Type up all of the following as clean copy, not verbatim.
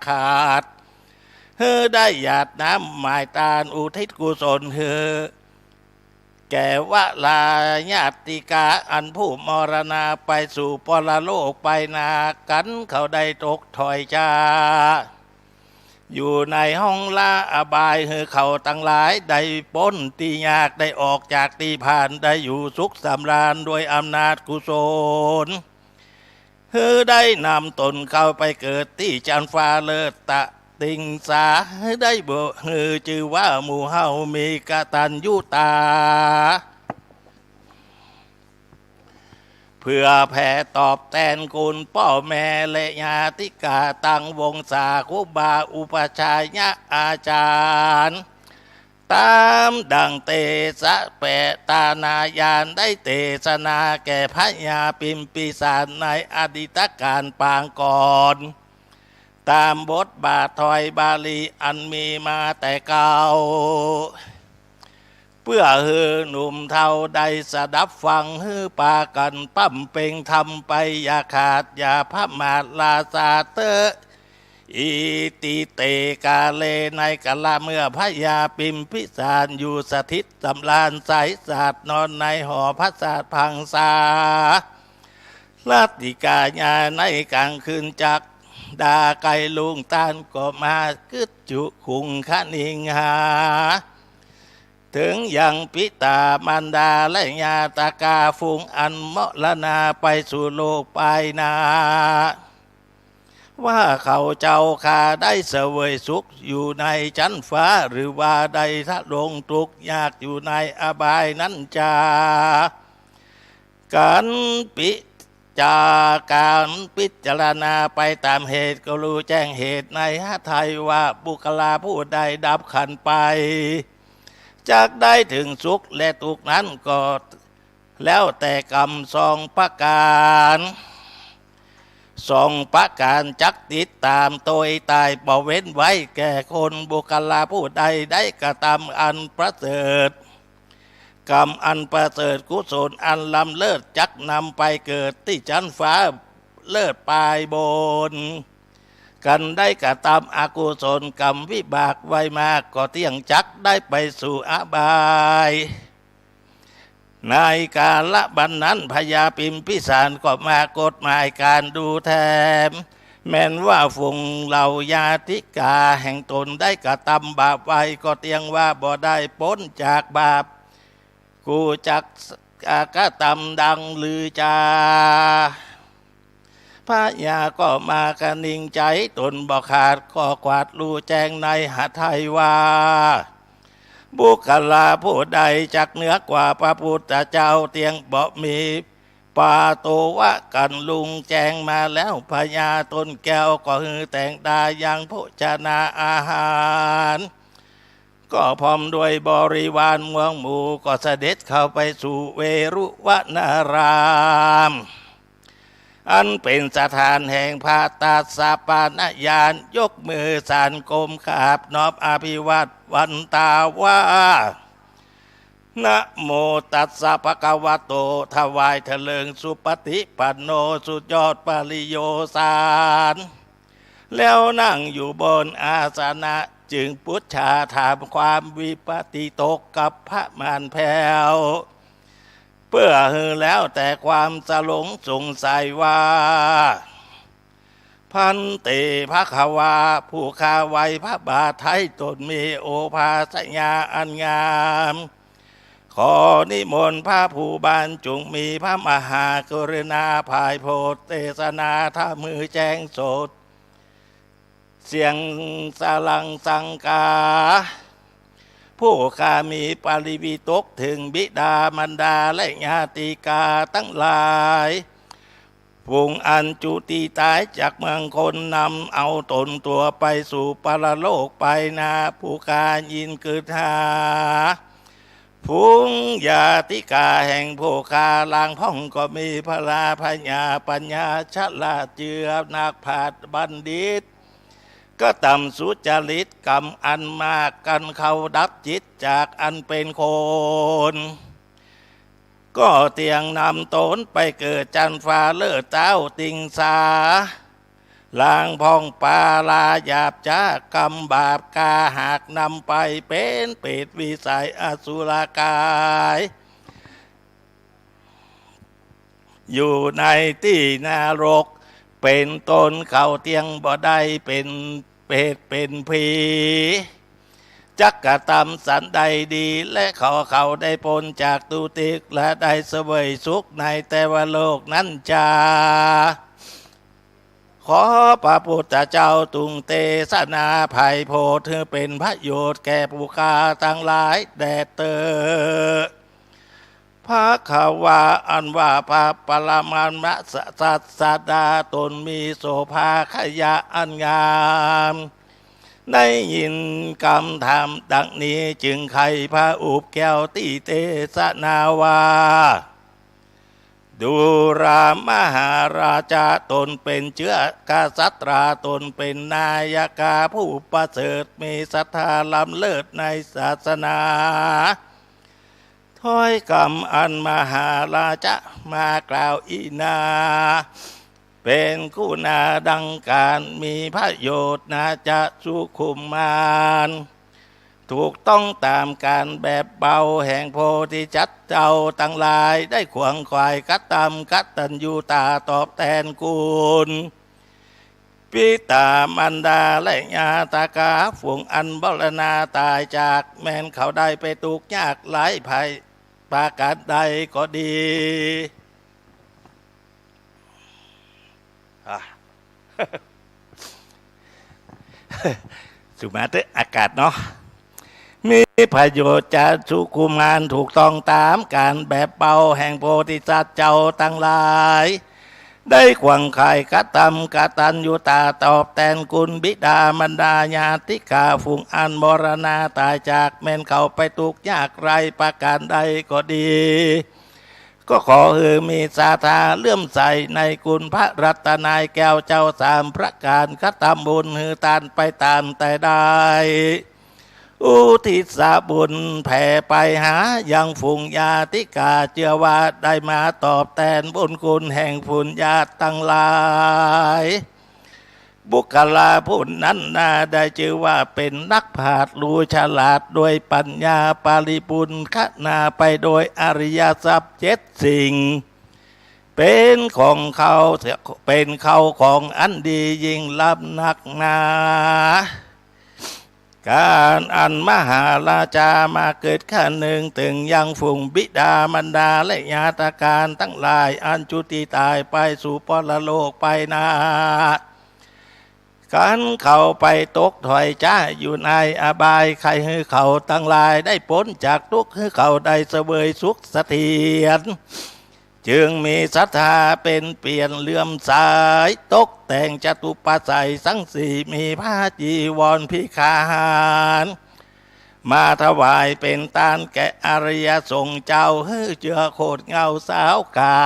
ขาดเฮ้อได้หยาดน้ำหมายตาลอุทิศกุศลเฮ้อแก่วะลาญาติกาอันผู้มรณาไปสู่ปรโลกไปนากันเขาได้ตกถอยจาอยู่ในห้องละอบายเฮือเขาตั้งหลายได้พ้นตียากได้ออกจากตีผ่านได้อยู่สุขสำราญด้วยอำนาจกุศลเฮือได้นำตนเข้าไปเกิดที่จันฟ้าเลิศตะติงสาได้บ่ฮือชื่อว่าหมู่เฮามีกตัญญูตาเพื่อแผ่ตอบแทนคุณพ่อแม่และญาติกาตั้งวงศาครูบาอุปชายะอาจารย์ตามดังเตสะแปะตานายานได้เทศนาแก่พระญาปิมปิสารในอดีตการปางก่อนตามบทบาทถอยบาลีอันมีมาแต่เก่าเพื่อฮือหนุ่มเท่าใดสดับฟังฮือปากันปั้มเป่งทำไปอย่าขาดอย่าพระมาลาซาเตออิติเตกาเลในกะละเมื่อพระยาปิมพิสารอยู่สถิตสำลานสายศาสตร์นอนในหอพระศาสตร์พังษาลาติกาญาในกลางคืนจักดาไกลุงตานก็มากึดจุคุงคณิงหาถึงยังปิตามารดาและญาตากาฟุงอันมรณาไปสู่โลกไปนาว่าเขาเจ้าคาได้เสวยสุขอยู่ในชั้นฟ้าหรือว่าได้ทะลงทุกข์ยากอยู่ในอบายนั้นจาการการพิจารณาไปตามเหตุก็รู้แจ้งเหตุในหไทยว่าบุคลาผู้ใดดับขันไปจากได้ถึงสุขและทุกข์นั้นก็แล้วแต่กรรมสองประการจักติดตามโดยตายบ่เว้นไว้แก่คนบุคลาผู้ใดได้กระทำอันประเสริฐกรรมอันประเสริฐกุศลอันล้ำเลิศจักนำไปเกิดที่ชั้นฟ้าเลิศปลายบนกันได้กระทำอกุศลกรรมวิบากไว้มากก็เที่ยงจักได้ไปสู่อบายในกาลบัดนั้นพญาปิมพิสารก็มากฎหมายการดูแทนแม้นว่าฝูงเหล่าญาติกาแห่งตนได้กระทำบาปไว้ก็เตียงว่าบ่ได้พ้นจากบาปกูจักกระทำดังลือจาพระยาก็มากระนิ่งใจตนบ่ขาดก็กวาดรู้แจ้งในหทัยว่าบุคลาผู้ใดจักเหนือกว่าพระพุทธเจ้าเตียงบ่มีปาโตวะกันลุงแจ้งมาแล้วพญาตนแก้วก็ฮือแต่งดายังโภชนาอาหารก็พร้อมด้วยบริวารเมืองหมู่ก็เสด็จเข้าไปสู่เวรุวนารามอันเป็นสถานแห่งพระตัสสะปานญาณยกมือสานกรมขาบนอบอภิวัตวันตาว่านะโมตัสสะภะคะวะโตถวายเถลิงสุปฏิปันโนสุดยอดปริโยสารแล้วนั่งอยู่บนอาสนะจึงพุทธาถามความวิปติตกกับพระมารแผ่วเพื่อฮือแล้วแต่ความสลงสงสัยว่าพันเตภควาผู้ข้าไว้พระบาทไทยตนมีโอภาสญาอันงามขอนิมนต์พระผู้บานจงมีพระมหากรุณาภายโพธิเทศนาท่ามือแจ้งโสดเสียงสลังสังกาผู้ข้ามีปาริวิตกถึงบิดามารดาและญาติกาทั้งหลายผู้อันจุติตายจากเมืองคนนำเอาตนตัวไปสู่ปรโลกไปนาผู้กายินกึศหาผู้ญาติกาแห่งผู้คาลางพ่องก็มีพลาพญาปัญญาฉลาดเจือนักปราชญ์บัณฑิตก็ตำสุจริตกรรมอันมากกันเขาดับจิตจากอันเป็นคนก็เตียงนำตนไปเกิดจันฟ้าเลิศเต้าติงสา ล้างพองปาลาหยาบจ้ากรรมบาปกาหากนำไปเป็นเปรตวิสัยอสุรกายอยู่ในที่นรกเป็นตนเขาเตียงบ่ได้เป็นเปรตเป็นผีจักกะทำสันใดดีและเขาได้พ้นจากตุติกและได้เสวยสุขในแต่ว่าโลกนั้นจาขอพระพุทธเจ้าตุงเตสนาภัยโพธิเป็นพระโยชน์แก่ผู้ฆ่าทั้งหลายแด่เตอพระขาวาอันว่าพระปรมาณะสัสสดาตนมีโสภาขยะอันงามได้ยินคำธรรมดังนี้จึงไขพระอุบแก้วติเตสนาวาดูรามหาราชาตนเป็นเชื้อกษัตราตนเป็นนายกาผู้ประเสริฐมีศรัทธาล้ำเลิศในศาสนาถ้อยคำอันมหาราชมากล่าวอีนาเป็นคู่นาดังการมีพระโยชน์นาจะสุขุมมานถูกต้องตามการแบบเบาแห่งโพธิจัตเจ้าตั้งหลายได้ขวงควายกัตตำกัตตัญญูตาตอบแทนคุณปิตามันดาและญาตากาฝูงอันบรณาตายจากแม้นเขาได้ไปตุกยากหลายภัยปาการใดก็ดีสุมาเตอากาศเนาะมีประโยชน์จะสุขุมานถูกต้องตามการแบบเบาแห่งโพธิสัตว์เจ้าตั้งหลายได้ขวังไข่กตำกตัญญูตาตอบแทนคุณบิดามารดาญาติกาฝูงอันมรณาตายจากแม้นเขาไปทุกข์ยากไรประการใดก็ดีก็ขอมีศรัทธาเลื่อมใสในคุณพระรัตนายแก้วเจ้าสามพระการกตำบุญทานไปตามแต่ได้อุทิศบุญแผ่ไปหายังฝูงญาติกาเชื่อว่าได้มาตอบแทนบุญคุณแห่งฝูงญาติตั้งหลายบุคลาผู้นั้นน่าได้ชื่อว่าเป็นนักปราชญ์รู้ฉลาดโดยปัญญาปาริปุณขนาไปโดยอริยทรัพย์7 สิ่งเป็นของเขาเป็นเขาของอันดียิ่งล้ำนักหนาการอันมหาราชามาเกิดขั้นหนึ่งถึงยังฝูงบิดามารดาและญาติการทั้งหลายอันจุติตายไปสู่ปรโลกไปนาการเขาไปตกถอยจ้าอยู่ในอบายใครให้เขาทั้งหลายได้พ้นจากทุกข์ให้เขาได้เสวยสุขเสถียรจึงมีศรัทธาเป็นเปลี่ยนเลื่อมสายตกแต่งจตุปัจจัยสังสีมีผ้าจีวรพิฆาหารมาถวายเป็นทานแก่อริยสงฆ์เจ้าเฮือเจือโคดเงาสาวกา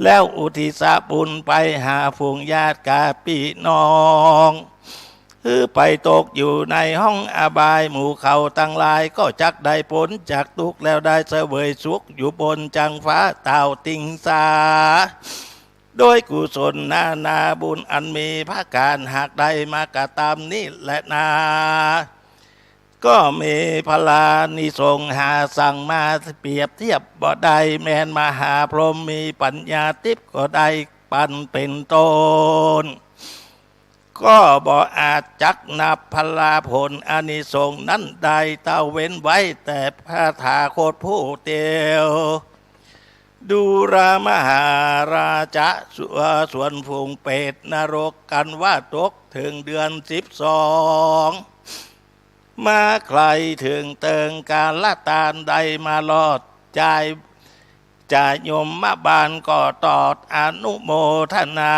แล้วอุทิศบุญไปหาฝูงญาติกาพี่น้องคือไปตกอยู่ในห้องอบายหมู่เขาตั้งหลายก็จักได้พ้นจากทุกข์แล้วได้เสวยสุขอยู่บนจังฟ้าเต่าติงสาโดยกุศลนาบุญอันมีพระการหากได้มากระตามนี้และนาก็มีพลานิสงหาสั่งมาเปรียบเทียบบ่ได้แม้นมหาพรหมมีปัญญาทิพย์ก็ได้ปันเป็นต้นก็บ่อาจจักนับพลาผลอานิสงส์นั้นใดเต้าเว้นไว้แต่พระถาคตผู้เดียวดูรามหาราชะส่วนฝูงเป็ดนรกกันว่าตกถึงเดือน12มาใครถึงเติงการละตานใดมาลอดใจจะยมมาบานก็ตอดอนุโมทนา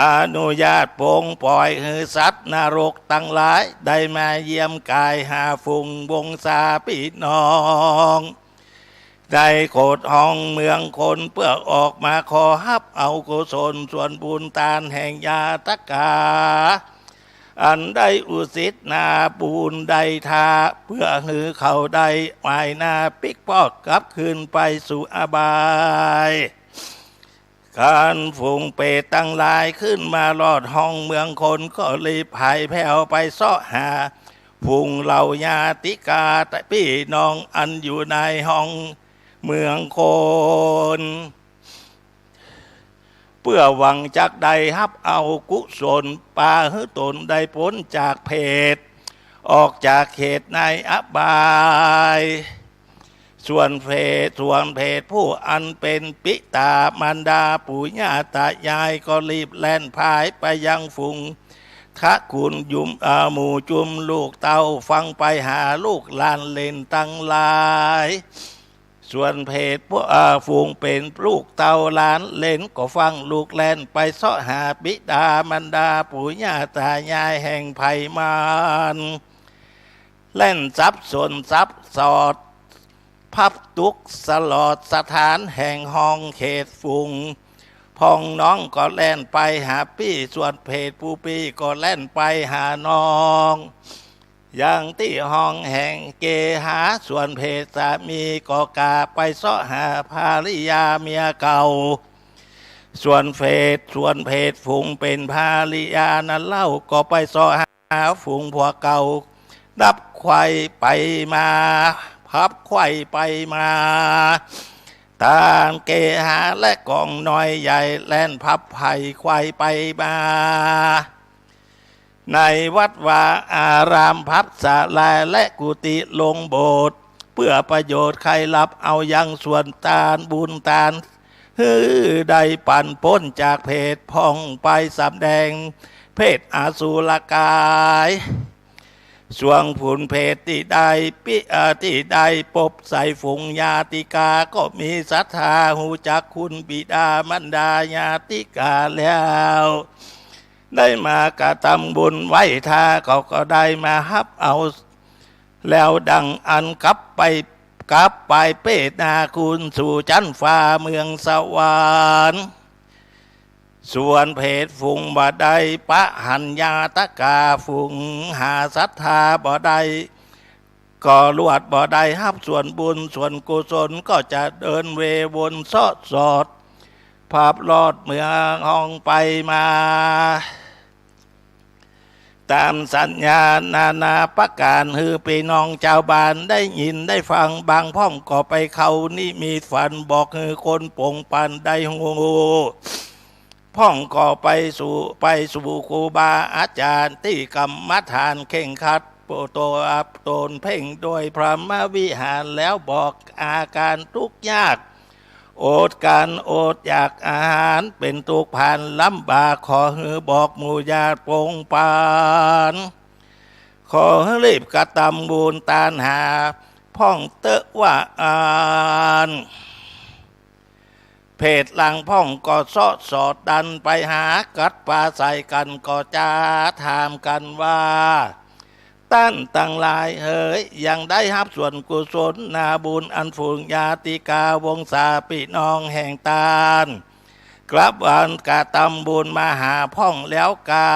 อนุญาตปงปล่อยให้สัตว์นรกตั้งหลายได้มาเยี่ยมกายหาฟุงวงศาพี่น้องได้โคดห้องเมืองคนเพื่อออกมาขอฮับเอากุศลส่วนบุญทานแห่งญาติกาอันได้อุสิตนาปูนได้ทาเพื่อหือเขาได้วายนาปิกปอกกลับคืนไปสู่อบาย การฝูงเป็ดตั้งหลายขึ้นมาลอดห้องเมืองคนก็รีบหายแผ่วไปเสาะหาฝูงเหล่าญาติกาแต่พี่น้องอันอยู่ในห้องเมืองคนเพื่อหวังจากใดฮับเอากุศลปาหื้อตนได้พ้นจากเพศออกจากเขตในอบายส่วนเพศผู้อันเป็นปิตามารดาปู่ย่าตายายก็รีบแล่นพายไปยังฝูงทะคุณยุมหมู่จุมลูกเต้าฟังไปหาลูกหลานเล่นตั้งหลายส่วนเพศพวกฝูงเป็นลูกเต้าหลานเล่นก็ฟังลูกแล่นไปเสาะหาบิดามารดาปู่ย่าตายายแห่งไผ่มานเล่นซับสนซับสอดพับตุกสลอดสถานแห่งห้องเขตฝูงพองน้องก็แล่นไปหาพี่ส่วนเพศผู้พี่ก็แล่นไปหาน้องอย่างที่ห้องแห่งเกหาส่วนเพศสามีก็กาไปเสาะหาภาริยาเมียเก่าส่วนเพศฝูงเป็นภาริยานั้นเล่าก็ไปเสาะหาฝูงผัวเก่าดับไข่ไปมาพับไข่ไปมาตามเกหาและกองน้อยใหญ่แล่นพับไผ่ไข่ไปมาในวัดวาอารามพับศาลาและกุฏิลงโบสถ์เพื่อประโยชน์ใครรับเอายังส่วนตาลบุญตาลฮือได้ปั่นพ้นจากเพศพ่องไปสำแดงเพศอสุรกายส่วงผุนเพศที่ได้ปบใส่ฝูงญาติกาก็มีศรัทธาหูจักคุณบิดามารดาญาติกาแล้วได้มากระทำบุญไว้ทาเขาก็ได้มาฮับเอาแล้วดังอันกลับไปเปตนาคุณสู่ชั้นฟ้าเมืองสวรรค์ส่วนเพศฝูงบ่ได้ปะหันญาตกาฝูงหาศรัทธาบ่ได้ก็ลวดบ่ได้ฮับส่วนบุญส่วนกุศลก็จะเดินเววนสอดภาพลอดเมืองห้องไปมาตามสัญญานานาประการฮือพี่น้องชาวบ้านได้ยินได้ฟังบางพ่องก็ไปเขานี่มีฝันบอกฮือคนปงปันได้งูพ่องก็ไปสู่ครูบาอาจารย์ที่กรรมฐานเข่งขัดโปโตอับตนเพ่งโดยพระมวิหารแล้วบอกอาการทุกข์ยากอดอยากอาหารเป็นทุกข์ผ่านลำบากขอฮือบอกหมู่ญาติปงปานขอรีบกระทำบุญตานหาพ่องเตอะว่าอ่านเพศหลังพ่องก็สอดดันไปหากัดปลาใส่กันก็จะถามกันว่าตั้นตั้งหลายเฮ้ยยังได้รับส่วนกุศลนาบุญอันฝูงญาติกาวงศาพี่น้องแห่งตาลกลับวันกาตำบุญมาหาพ่องแล้วกา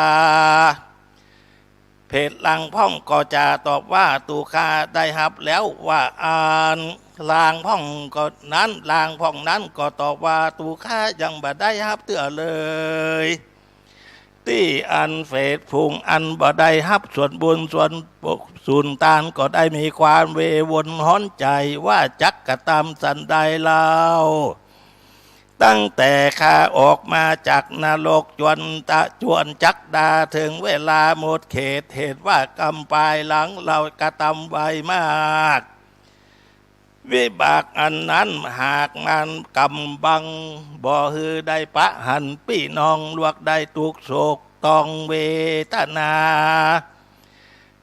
เพศหลังพ่องก็จะตอบว่าตูคาได้รับแล้วว่าอ่านลางพ่องก็นั้นลางพ่องนั้นก็ตอบว่าตูคายังบ่ได้รับเตื้อเลยที่อันเฟดพุงอันบ่ได้รับส่วนบุญส่วนสุนตานก็ได้มีความเววนห้อนใจว่าจักกะตามสันใดเล่าตั้งแต่ข้าออกมาจากนรกจวนจักดาถึงเวลาหมดเขตเหตุว่ากำปลายหลังเรากระทำไวมากวิบากอันนั้นหากมันกำบังบ่ฮือได้ปะหันพี่น้องลวกได้ทุกโศกต้องเวทนา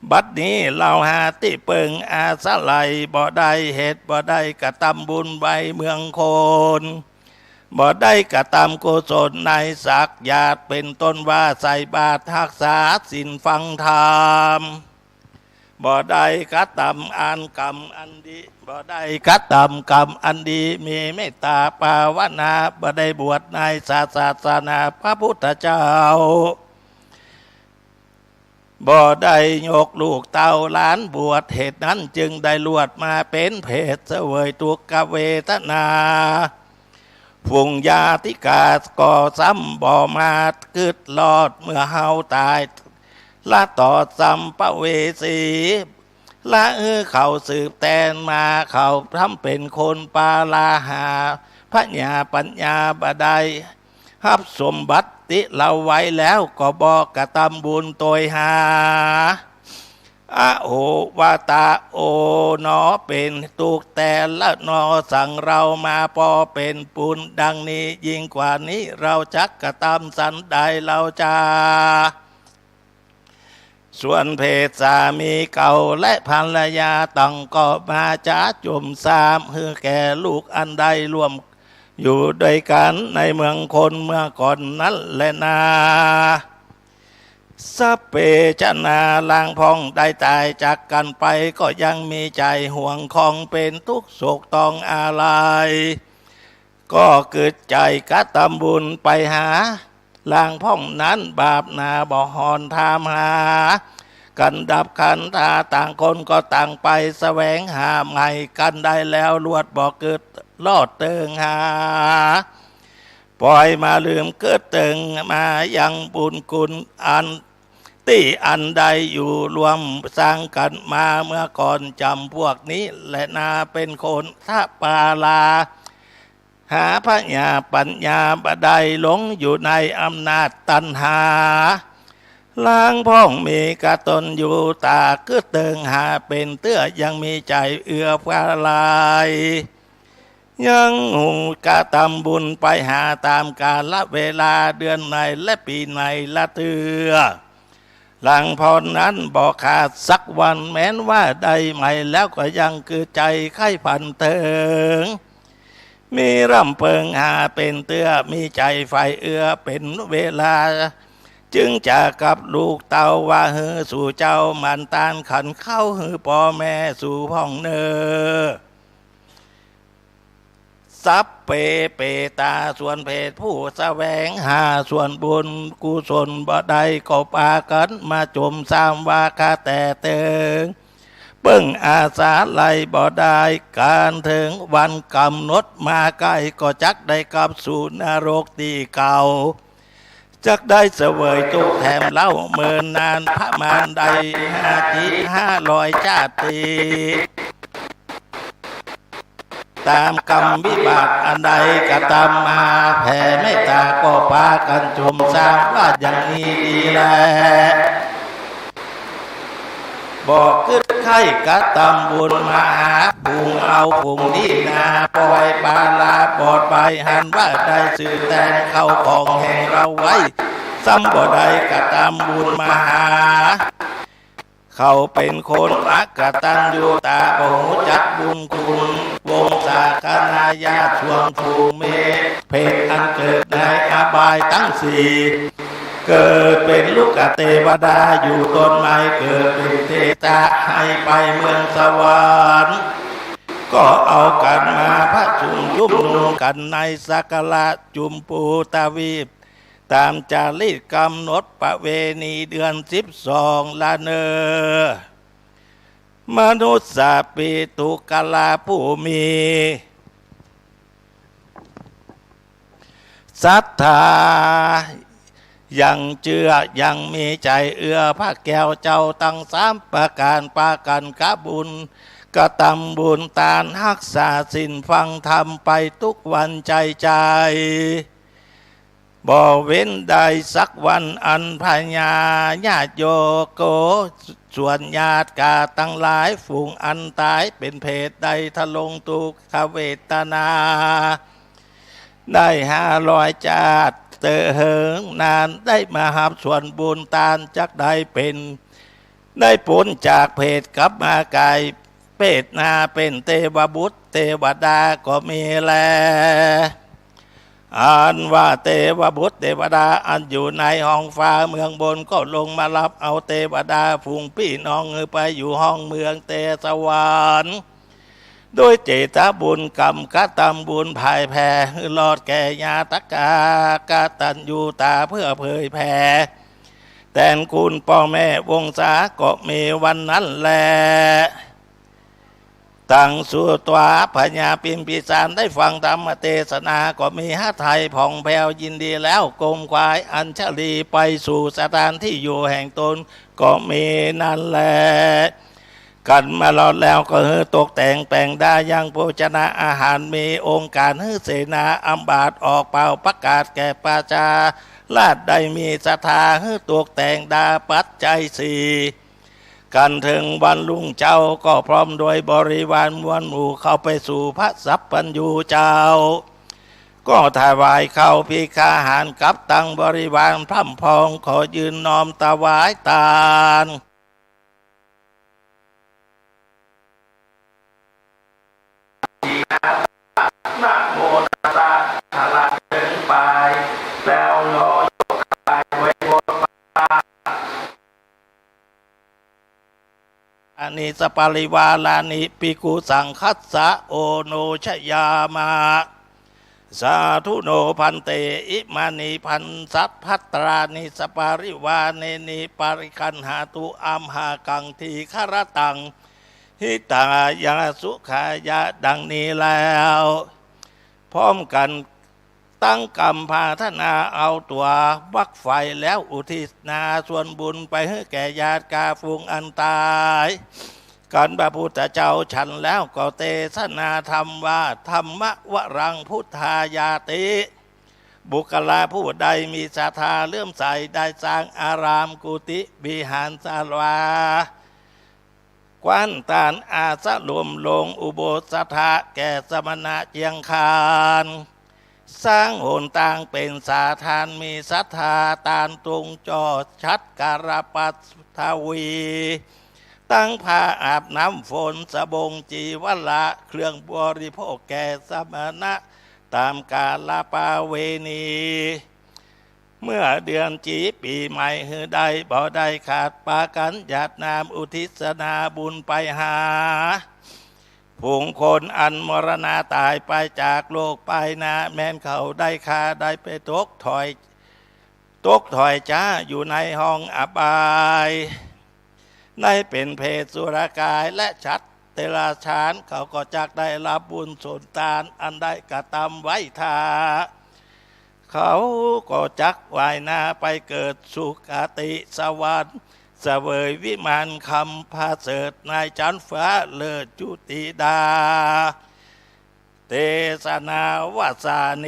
บัดนี้เราหาที่เปิงอาสะไหลบ่ได้เหตุบ่ได้กระทำบุญใบเมืองโคนบ่ได้กระทำกุศลในศักญาติเป็นต้นว่าใส่บาตรทักษาศีลฟังธรรมบ่ได้กระทำอันกรรมอันดีบ่ได้กระทำกรรมอันดีมีเมตตาภาวนาบ่ได้บวชในศาสนาพระพุทธเจ้าบ่ได้ยกลูกเต้าหลานบวชเหตุนั้นจึงได้ลวดมาเป็นเพศเสวยทุกขเวทนา ฝูงญาติกาก่อซ้ำบ่มาเกิดรอดเมื่อเฮาตายละต่อสัมภเวสีละเขาสืบแตนมาเขาทำเป็นคนปาลาหาพระญาปัญญาบดายฮับสมบัติเราไว้แล้วก็บอกกระทำบุญโตยหาอะโอวาตาโอนอเป็นตุกแต่ละนอสั่งเรามาพอเป็นปุญดังนี้ยิ่งกว่านี้เราจักกระทำสันใดเราจะส่วนเพศสามีเก่าและภรรยาต้องก็มาจ้าจุ่มสามฮือแก่ลูกอันใดรวมอยู่ด้วยกันในเมืองคนเมื่อก่อนนั้นแลนาสัพเพชนาลางพองได้ตายจากกันไปก็ยังมีใจห่วงของเป็นทุกโศกต้องอะไรก็เกิดใจกะตำบุญไปหาลางพ่องนั้นบาปนาบ่หอนทามหากันดับขันธาต่างคนก็ต่างไปแสวงหาใหม่กันได้แล้วลวดบ่เกิดลอดเติงหาปล่อยมาลืมเกิดเติงมายังบุญกุลอันที่อันใดอยู่รวมสร้างกันมาเมื่อก่อนจำพวกนี้และนาเป็นคนท่าปาลาหาพระญาปัญญาบดายหลงอยู่ในอำนาจตัณหาล้างพ้องมีกะตนอยู่ตาก็เติงหาเป็นเตื้อยังมีใจเอื้อพระลายยังหูกะทำบุญไปหาตามกาลเวลาเดือนในและปีในละเตือหลังพรนั้นบอกขาดสักวันแม้นว่าได้ใหม่แล้วก็ยังคือใจไข้พันเติงมีร่ำเพิงหาเป็นเตื้อมีใจไฟเอื้อเป็นเวลาจึงจะกับลูกเต่าว่าฮือสู่เจ้ามันตานขันเข้าฮือพ่อแม่สู่ห้องเนอสัพเพเปตาส่วนเพศผู้แสวงหาส่วนบุญกุศลบ่ได้ก็ปากันมาจมสามวาคาแต่เติงเบิ่งอาสาไล่บ่ได้การถึงวันกำหนดมาใกล้ก็จักได้กลับสู่นรกที่เก่าจักได้เสวยทุกแถมเล่าเมินนานพระมารใด500 ชาติตามกรรมวิบากอันใดกระทำมาแผ่เมตตาก็พากันชมสร้างว่าอย่างนี้ดีแลบอกขึ้นไข่กระทำบุญมาหาปุงเอาปุงนี้นาปล่อยปาลาปอดไปหันว่าได้สื่อแทนเข้าของแห่งเราไว้ซ้ำบ่ได้กระทำบุญมาหาเขาเป็นคนอักตันยูตาโหจักบุญคุณวงศาคณาญาติช่วงภูเมเพศอันเกิดในอบายทั้งสี่เกิดเป็นลูกเทวดาอยู่ต้นไม้เกิดเป็นเทตาให้ไปเมืองสวรรค์ก็เอากันมาพระชุมยุบนุมกันในสักการะจุมปูตาวีปตามจารีตกำหนดประเวณีเดือน12ละเนอมนุษย์สาปิตุกลาผู้มีศรัทธายังเชื่อยังมีใจเอื้อพระแก้วเจ้าตั้ง3 ประการปากันกะบุญกระทำบุญตานรักษาศีลฟังธรรมไปทุกวันใจบ่เว้นได้สักวันอันพญาญาติโยโกส่วนญาติกาตั้งหลายฝูงอันตายเป็นเพศใดทะลงทุกขเวทนาได้500 ชาติเตอเหิงนานได้มาหับส่วนบุญตานจักได้เป็นได้ผลจากเพศกลับมากายเพศนาเป็นเทวบุตรเทวดาก็มีแลอันว่าเทวบุตรเทวดาอันอยู่ในห้องฟ้าเมืองบนก็ลงมารับเอาเทวดาฝูงพี่น้องไปอยู่ห้องเมืองเทสวรรค์โดยเจตบุญกรรมกตำบุญภายแผ่ลอดแก่ญาตกากตัญญูตาเพื่อเผยแผ่แต่นคุณพ่อแม่วงศาก็มีวันนั้นแล ตั้งสู่ตัวพญาปิมพิสารได้ฟังธรรมเทศนาก็มีหไทยผ่องแผ้วยินดีแล้วกลมควายอัญชลีไปสู่สถานที่อยู่แห่งตนก็มีนั่นแหละกันมาหลอดแล้วก็ฮือตกแต่งแปลงได้ยังโภชนะอาหารมีองค์การฮือเสนาอัมบาตออกเป่าประกาศแก่ประชาลาดได้มีศรัทธาฮือตกแต่งดาปัจจัยสี่กันถึงวันลุงเจ้าก็พร้อมโดยบริวารมวลหมู่เข้าไปสู่พระสัพพัญญูเจ้าก็ถวายข้าวพิฆาหารกับตังบริวารพร่ำพองขอยืนน้อมถวายทานนะโมตัสสะทะละถึงไปแล้วโยกายไว้บนอานิสปาริวาลานิปิกุสังคัสสะโอโนชยามาสาธุโนพันเตอิมานิพันสัพพัตรานิสปาริวาเนนิปาริคันหาตุอัมหากังทีฆรตังหิตายาสุขายะดังนี้แล้วพร้อมกันตั้งกรรมพาธนาเอาตัววักไฟแล้วอุทิศนาส่วนบุญไปให้แก่ญาติกาฟุงอันตายกันพระพุทธเจ้าฉันแล้วก็เทศนาธรรมว่าธรรมวรังพุทธายาติบุคลาผู้ใดมีศรัทธาเลื่อมใสได้สร้างอารามกุฏิวิหารศาลากวนตานอาสะรวมลงอุโบสถะแก่สมณะเจียงคานสร้างโหนต่างเป็นสาธานมีศรัทธาตานตรงจอชัดการปัสทวีตั้งผ้าอาบน้ำฝนสบงจีวละเครื่องบริโภคแก่สมณะตามกาลปาเวณีเมื่อเดือนจีปีใหม่ฮือได้บ่ได้ขาดปากันญาตินามอุทิศนาบุญไปหาผู้คนอันมรณาตายไปจากโลกไปนะแม้นเขาได้คาได้ไปตกถอยจ้าอยู่ในห้องอบายในเป็นเพศสุรกายและชัดเตราชานเขาก็จักได้รับบุญส่วนตานอันได้กระทำไว้ทาเขาก็จักว่ายนาไปเกิดสุคติสวรรค์เสวยวิมานคำพาเสดในจันฟ้าเลิศจุติดาเตสนาวาสาเน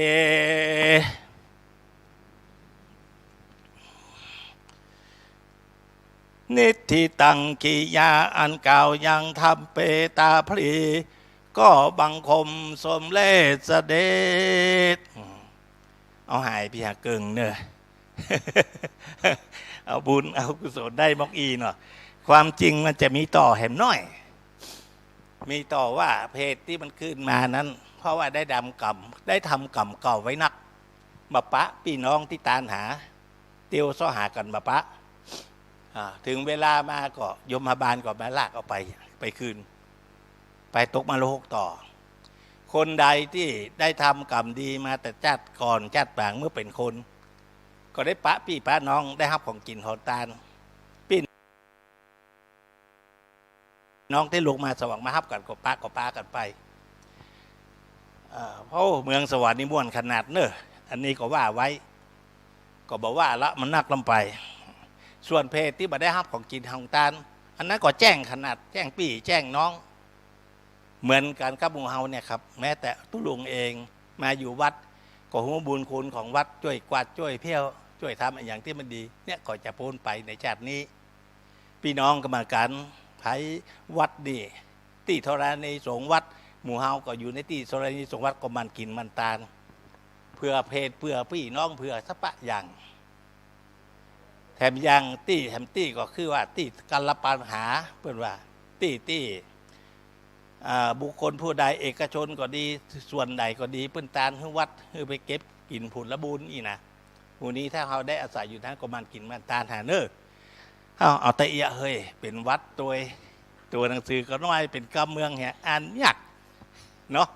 นิธิตังกิยาอันเก่ายังทำเปตาพลีก็บังคมสมเลสเดชเอาหายพี่หาเกิงเนอะ เอาบุญเอากุศลได้มอกอีเนาะความจริงมันจะมีต่อแหมน้อยมีต่อว่าเพศที่มันขึ้นมานั้นเพราะว่าได้ทำกรรมเก่าไว้นักมาปะพี่น้องที่ตานหาเตียวซ้อหากันมาปะถึงเวลามาก็ยมบาลก็มาลากเอาไปคืนไปตกมาโลกต่อคนใดที่ได้ทำกรรมดีมาแต่จัดก่อนจัดหลังเมื่อเป็นคนก็ได้ปะพี่ปะน้องได้รับของกินหอตาลพี่น้องที่ลงมาสว่างมาฮับกันก็ปะกันไปเพราะเมืองสวรรค์นี่ม่วนขนาดเนอะอันนี้ก็ว่าไว้ก็บอกว่าละมันนักลำไปส่วนเพศที่มาได้รับของกินของตาลอันนั้นก็แจ้งขนาดแจ้งพี่แจ้งน้องเหมือนกันกับหมู่เฮาเนี่ยครับแม้แต่ตุลุงเองมาอยู่วัดก็หัวบุญคุณของวัดช่วยกวาดช่วยเพี้ยวช่วยทำอย่างที่มันดีเนี่ยก็จะพ้นไปในชาตินี้พี่น้องก็มากันไผวัดดีที่ธรณีสงฆ์วัดหมู่เฮาก็อยู่ในที่ธรณีสงฆ์วัดก็มันกินมันตาลเพื่อเพศเพื่อพี่น้องเพื่อสัพพะอย่างแถมยังตี้ก็คือว่าตี้กัลปัญหาเพื่อนว่าตี้บุคคลผู้ใดเอกชนก็ดีส่วนใดก็ดีเปิ้นตาลให้วัดให้ไปเก็บกินผลบุญอีนะผู้นี้ถ้าเขาได้อาศัยอยู่นั้นก็มันกินมันตาลหาเนอเอาแต่เอียเฮ้ยเป็นวัดตัวหนังสือก็น้อยเป็นกำเมืองแห่อ่านยากเนาะ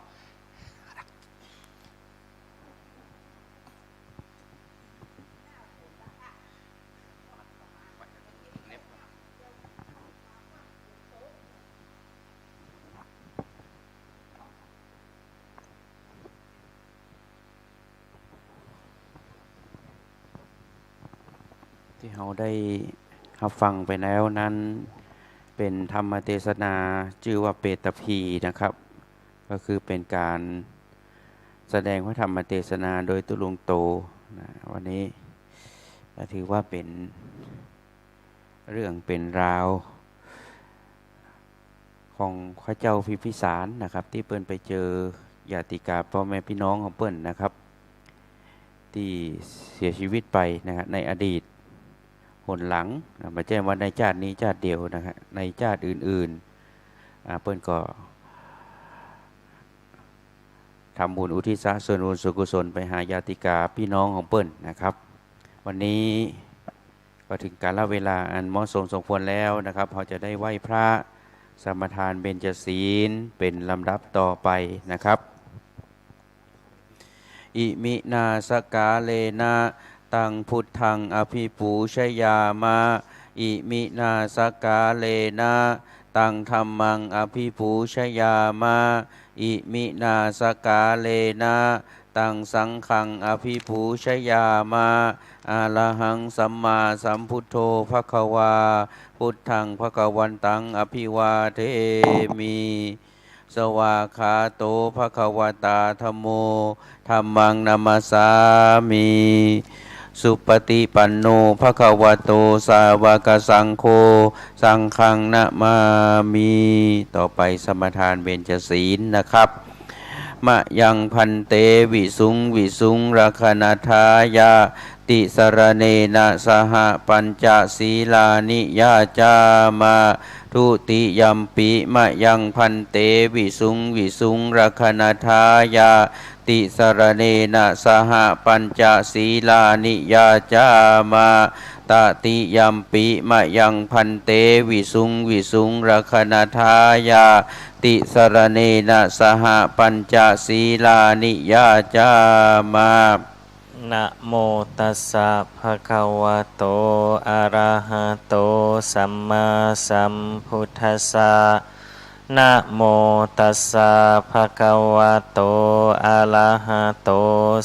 ที่เราได้รับฟังไปแล้วนั้นเป็นธรรมเทศนาชื่อว่าเปตพีนะครับก็คือเป็นการแสดงพระธรรมเทศนาโดยตุลุงโตนะวันนี้ถือว่าเป็นเรื่องเป็นราวของข้าเจ้าพิสารนะครับที่เปิ้นไปเจอญาติกาพ่อแม่พี่น้องของเปิ้นนะครับที่เสียชีวิตไปนะฮะในอดีตหนหลังนะไม่ใช่ว่าในชาตินี้ชาติเดียวนะฮะในชาติอื่นๆเปิ้นก็ทำบุญอุทิศส่วนบุญส่วนกุศลไปหาญาติกาพี่น้องของเปิ้นนะครับวันนี้ก็ถึงกาลเวลาอันเหมาะสมสมควรแล้วนะครับเราจะได้ไหว้พระสมทานเบญจศีลเป็นลำดับต่อไปนะครับอิมินาสกาเลนะตังพุทธังอภิปูชยามาอิมินาสกาเลนะตังธัมมังอภิปูชยามาอิมินาสกาเลนะตังสังฆังอภิปูชยามาอะระหังสัมมาสัมพุทโธภควาพุทธังภควันตังอภิวาเทมิสวากขาโตภควตาธัมโมธัมมังนัมสสามิสุปฏิปันโนภควโตสาวกสังโฆสังฆังนะมามิต่อไปสมทานเบญจศีลนะครับมะยังพันเตวิสุงวิสุงรัคณทายาติสรเนนะสหปัญจศีลานิยาจามาทุติยัมปิมะยังพันเตวิสุงวิสุงรัคณทายาติสรเนนะสหปัญจศีลานิยาจามาตติยัมปิมะยังพันเตวิสุงวิสุงรัคณทายาติสรเนนะสหปัญจศีลานิยาจามานะโมตัสสะภะคะวะโตอะระหะโตสัมมาสัมพุทธัสสะนะโมตัสสะภะคะวะโตอะระหะโต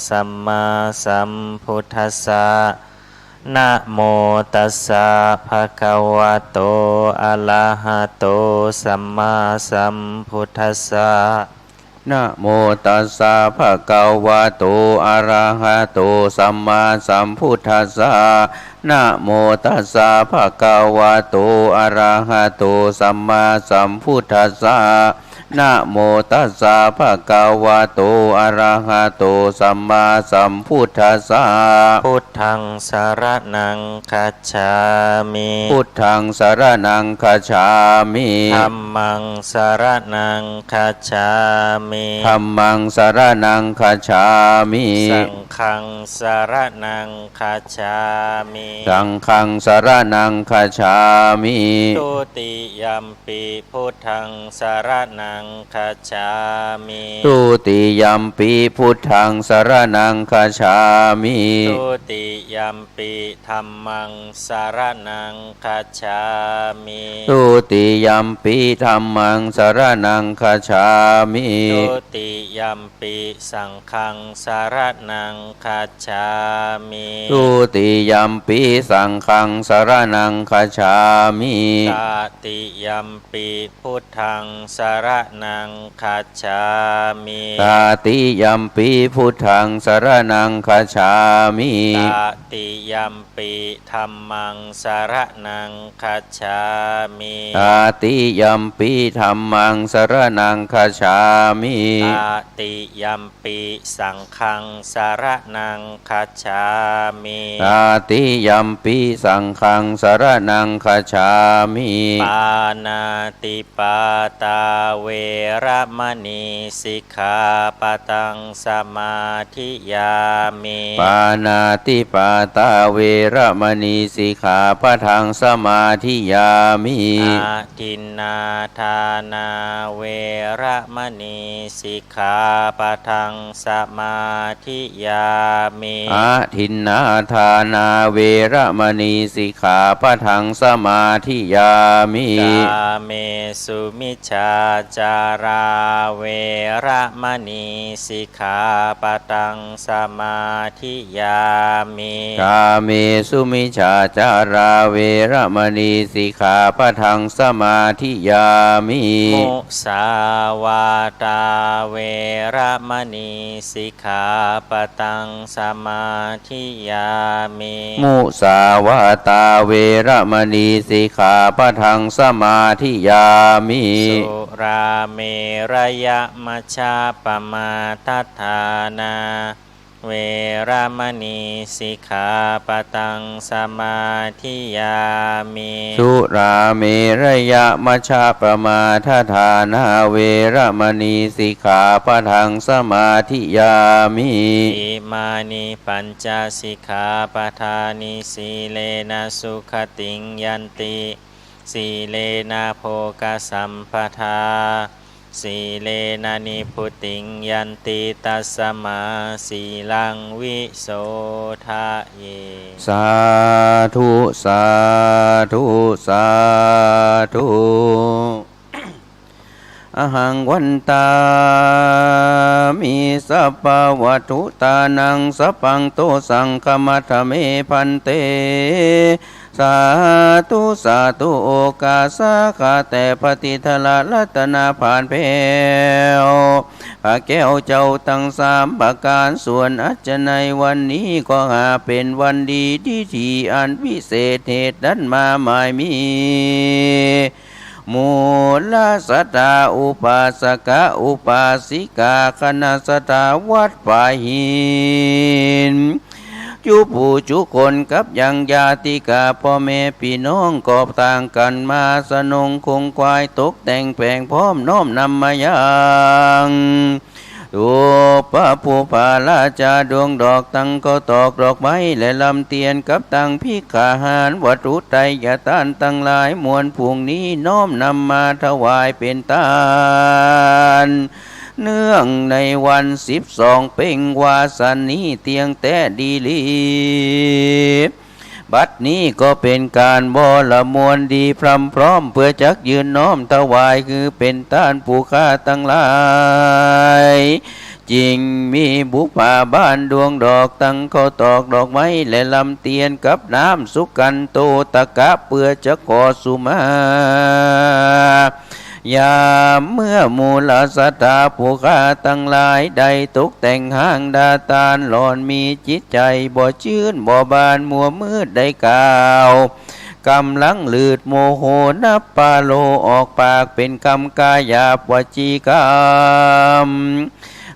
สัมมาสัมพุทธัสสะนะโมตัสสะภะคะวะโตอะระหะโตสัมมาสัมพุทธัสสะนะโมตัสสะภะคะวะโตอะระหะโตสัมมาสัมพุทธัสสะนะโมตัสสะภะคะวะโตอะระหะโตสัมมาสัมพุทธัสสะนะโมตัสสะภะคะวะโตอะระหะโตสัมมาสัมพุทธัสสะพุทธังสรณังคัจฉามิพุทธังสรณังคัจฉามิธัมมังสรณังคัจฉามิธัมมังสรณังคัจฉามิสังฆังสรณังคัจฉามิสังฆังสรณังคัจฉามิทุติยัมปิพุทธังสรณังคัจฉามิทุติยัมปิพุทธังสรณังคัจฉามิทุติยัมปิธัมมังสรณังคัจฉามิทุติยัมปิธัมมังสรณังคัจฉามิทุติยัมปิสังฆังสรณังคัจฉามิทุติยัมปิสังฆังสรณังคัจฉามิตติยัมปิพุทธังสรณังคัจฉามิตติยัมปิพุทธังสรณังคัจฉามิตติยัมปิธัมมังสรณังคัจฉามิตติยัมปิธัมมังสรณังคัจฉามิตติยัมปิสังฆังสรณังคัจฉามิตติยัมปิสังฆังสรณังคัจฉามิปานาติปาตาเวระมณีสิกขาปะทังสมาธิยามิปานาติปาตาเวระมณีสิกขาปะทังสมาธิยามิอาทินนาทานาเวระมณีสิกขาปะทังสมาธิยามิอาทินนาทานาเวระมณีสิกขาปะทังสมาธิยามิกาเมสุมิจฉาจาราเวระมณีสิกขาปะทังสมาธิยามิกาเม สุมิจฉาจาราเวระมณีสิกขาปะทังสมาธิยามิมุสาวาตาเวระมณีสิกขาปะทังสมาธิยามิมุสาวาตาเวระมณีสิกขาปะทังสมาธิยามิสุราเมรยมัชฌาปมาทัฏฐานาเวระมณีสิกขาปะทังสมาธิยามิสุราเมรยมัชฌาปมาทัฏฐานาเวระมณีสิกขาปะทังสมาธิยามิอิมานิปัญจสิกขาปทานิสีเลนะสุขติงยันติสีเลนะโภคสัมปทาสีเลนะนิพุติงยันติตัสมาสีลังวิโสทะเยสาธุสาธุสาธุอหังวันตามิสัพพวัตถุตานังสัพพังโตสังฆมัทเมพันเตสาธุสาธุโอกาสาขาแต่ปฏิทละรัตนาผ่านเพวพระแก้วเจ้าทั้งสามประการส่วนอัจฉในวันนี้ก็หาเป็นวันดีที่อันพิเศษเหตุนั้นมาหมายมีมูลสัตตาอุปาสกะอุปาสิกาคณะสัตตาวัดป่าหินจุผู้จุคนกับยังญาติกาพ่อแม่พี่น้องกอบต่างกันมาสนงคงควายตกแต่งแปลงพร้อมน้อมนำมายังตัวพระผู้พาราชาดวงดอกตั้งก็ตอกดอกไม้และลำเตียนกับตั้งพิกาหารวัตถุไตรยทานตั้งหลายมวลพวงนี้น้อมนำมาถวายเป็นทานเนื่องในวัน12เพ็งวาสนีเตียงแต่ดีลีบัดนี้ก็เป็นการบรมวลดีพร้ำพร้อมเพื่อจักยืนน้อมถวายคือเป็นต้านผู้ฆ่าตั้งหลายจริงมีบุพาบ้านดวงดอกตั้งเขาตอกดอกไม้และลำเตียนกับน้ำสุกันโตตะกะเพื่อจะขอสุมายามเมื่อมูลสัตตาผู้ฆ่าตั้งหลายได้ตกแต่งห้างดาตานหลอนมีจิตใจบ่ชื่นบ่บานมัวมืดได้กล่าวกำลังลืดโมโหนับปาโลออกปากเป็นคำกาหยาบวจีกรรม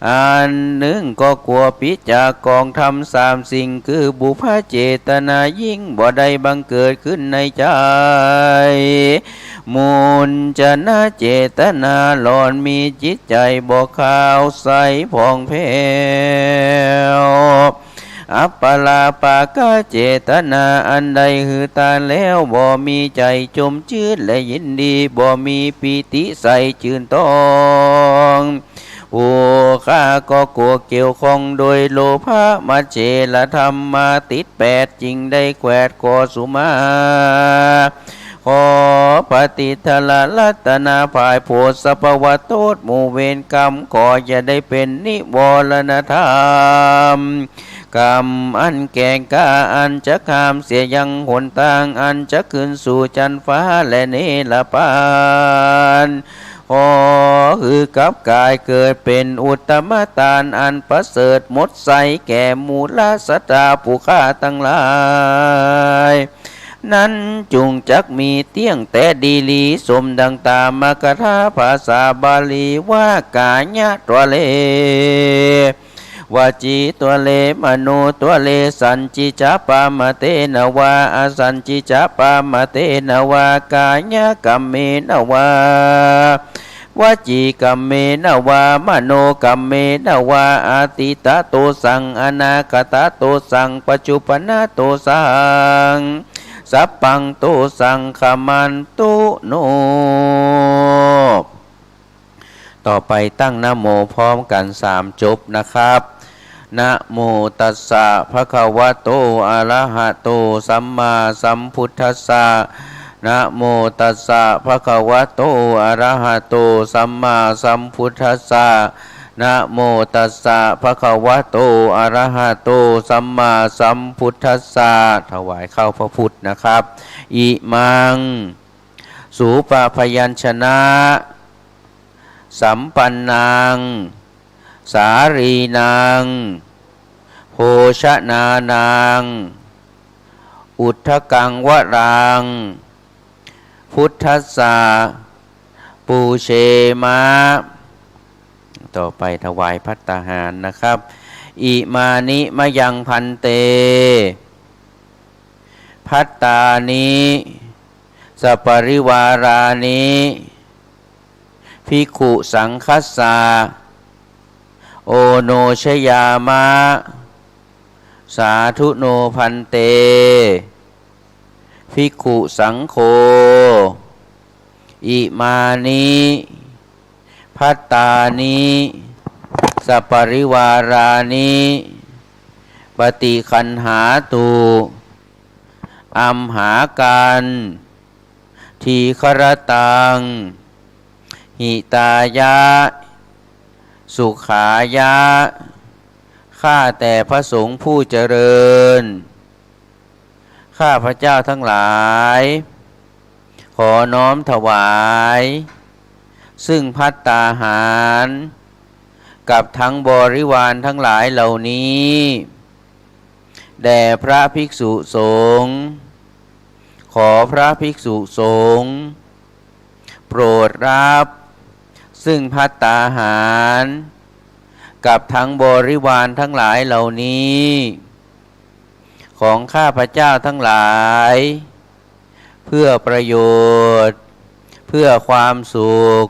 อันหนึ่งก็กลัวพิจากกองทำสามสิ่งคือบุพเจตนายิ่งบ่ได้บังเกิดขึ้นในใจมูลจะน่าเจตนาหลอนมีจิตใจบ่ขาวใสผ่องแผ้วอัปปลาปากาเจตนาอันใดหือตาแล้วบ่มีใจจมชื่นและยินดีบ่มีปิติใสชื่นตองผู้ข้าก็กลัวเกี่ยวข้องโดยโลภะมาเจละธรรมมาติด8จริงได้แขวดขอสุมาขอปฏิทละรัตนาภายโพธสัพวะโตษหมู่เวรกรรมขออย่าได้เป็นนิวรณธรรมกรรมอันแก่งกาอันจะข้ามเสียยังหนทางอันจะขึ้นสู่จันฟ้าและเนรปานขอคือกับกายเกิดเป็นอุตตมตานอันประเสริฐหมดใสแก่มูลสัตตาผู้ฆ่าตั้งหลายนั้นจุงจักมีเตี้ยงแต่ดีลีสมดังตามมกถาภาษาบาลีว่ากาญะตัวเลวาจีตัวเลมโนตัวเลสันจิจาปามเตนวาอสันจิจาปามเตนวากาญะกัมเมนวาวจีกัมเมนวามโนกัมเมนวาอาติตาโตสังอนาคตาโตสังปัจจุปนาโตสังสัพพังโตสังขมันตุโนต่อไปตั้งนะโมพร้อมกัน3จบนะครับนะโมตัสสะภะคะวะโตอะระหะโตสัมมาสัมพุทธัสสะนะโมตัสสะภะคะวะโตอะระหะโตสัมมาสัมพุทธัสสะ นะโมตัสสะภะคะวะโตอะระหะโตสัมมาสัมพุทธัสสะถวายข้าวพระพุทธนะครับอิมังสูปะพยัญชนะสัมปันนังสารีนังโภชนานังอุทธกังวรังพุทธัสสะปูเชมะต่อไปถวายภัตตาหารนะครับอิมานิมะยังพันเตภัตตานิสัปริวารานิภิกขุสังคัสสะโอโนชยามะสาธุโนพันเตภิกขุสังโฆอิมานิภัตตานิสัปริวารานิปฏิคันหาตุอัมหากันทีครตังหิตายะสุขายะข้าแต่พระสงฆ์ผู้เจริญข้าพระเจ้าทั้งหลายขอน้อมถวายซึ่งภัตตาหารกับทั้งบริวารทั้งหลายเหล่านี้แด่พระภิกษุสงฆ์ขอพระภิกษุสงฆ์โปรดรับซึ่งภัตตาหารกับทั้งบริวารทั้งหลายเหล่านี้ของข้าพเจ้าทั้งหลายเพื่อประโยชน์เพื่อความสุข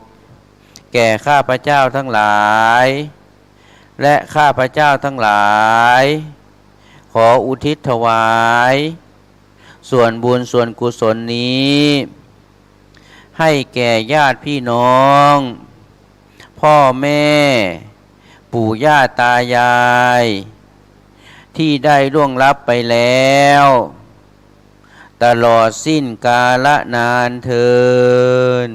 แก่ข้าพเจ้าทั้งหลายและข้าพเจ้าทั้งหลายขออุทิศถวายส่วนบุญส่วนกุศลนี้ให้แก่ญาติพี่น้องพ่อแม่ปู่ย่าตายายที่ได้ล่วงลับไปแล้วตลอดสิ้นกาลนานเทอญ